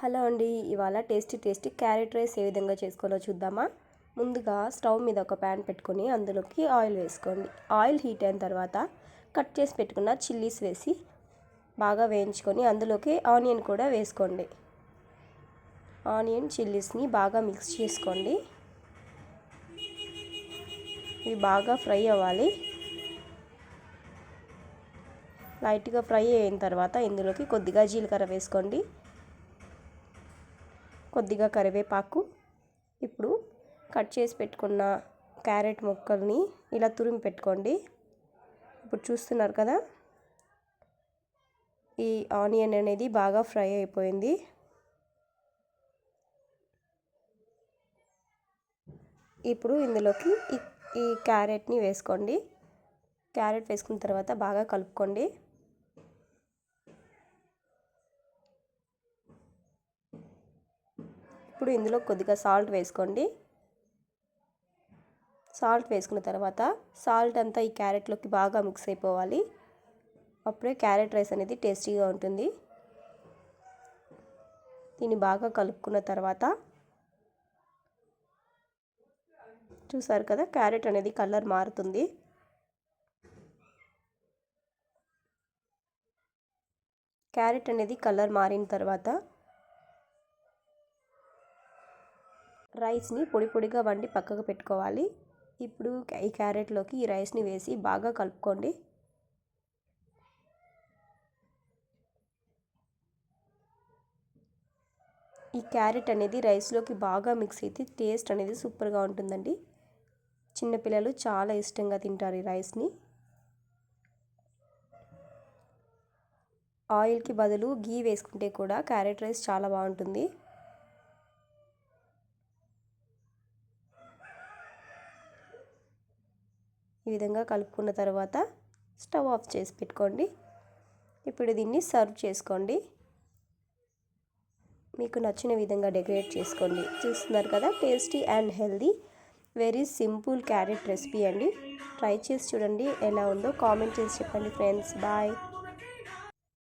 Hello అండి, ఇవాళ tasty carrot rice ఏ విధంగా చేసుకోవాలో చూద్దామా. ముందుగా స్టవ్ మీద ఒక ప్యాన్ పెట్టుకొని అందులోకి ఆయిల్ వేసుకోండి. ఆయిల్ హీట్ అయిన తర్వాత కట్ చేసి పెట్టుకున్న చిల్లీస్ వేసి బాగా వేయించుకొని అందులోకి ఆనియన్ కూడా వేసుకోండి. ఆనియన్ చిల్లీస్ని బాగా మిక్స్ చేసుకోండి. ఇవి బాగా ఫ్రై అవ్వాలి. లైట్గా ఫ్రై అయిన తర్వాత ఇందులోకి కొద్దిగా జీలకర్ర వేసుకోండి, కొద్దిగా కరివేపాకు. ఇప్పుడు కట్ చేసి పెట్టుకున్న క్యారెట్ ముక్కల్ని ఇలా తురిమి పెట్టుకోండి. ఇప్పుడు చూస్తున్నారు కదా, ఈ ఆనియన్ అనేది బాగా ఫ్రై అయిపోయింది. ఇప్పుడు ఇందులోకి ఈ క్యారెట్ని వేసుకోండి. క్యారెట్ వేసుకున్న తర్వాత బాగా కలుపుకోండి. ఇప్పుడు ఇందులో కొద్దిగా సాల్ట్ వేసుకోండి. సాల్ట్ వేసుకున్న తర్వాత సాల్ట్ అంతా ఈ క్యారెట్లోకి బాగా మిక్స్ అయిపోవాలి. అప్పుడే క్యారెట్ రైస్ అనేది టేస్టీగా ఉంటుంది. దీన్ని బాగా కలుపుకున్న తర్వాత చూసారు కదా, క్యారెట్ అనేది కలర్ మారుతుంది. క్యారెట్ అనేది కలర్ మారిన తర్వాత రైస్ని పొడి పొడిగా వండి పక్కకు పెట్టుకోవాలి. ఇప్పుడు ఈ క్యారెట్లోకి ఈ రైస్ని వేసి బాగా కలుపుకోండి. ఈ క్యారెట్ అనేది రైస్లోకి బాగా మిక్స్ అయితే టేస్ట్ అనేది సూపర్గా ఉంటుందండి. చిన్నపిల్లలు చాలా ఇష్టంగా తింటారు ఈ రైస్ని. ఆయిల్కి బదులు గీ వేసుకుంటే కూడా క్యారెట్ రైస్ చాలా బాగుంటుంది. ఈ విధంగా కలుపుకున్న తర్వాత స్టవ్ ఆఫ్ చేసి పెట్టుకోండి. ఇప్పుడు దీన్ని సర్వ్ చేసుకోండి. మీకు నచ్చిన విధంగా డెకరేట్ చేసుకోండి. చూస్తున్నారు కదా, tasty and healthy very simple carrot recipe అండి. ట్రై చేసి చూడండి, ఎలా ఉందో కామెంట్ చేసి చెప్పండి ఫ్రెండ్స్. బాయ్.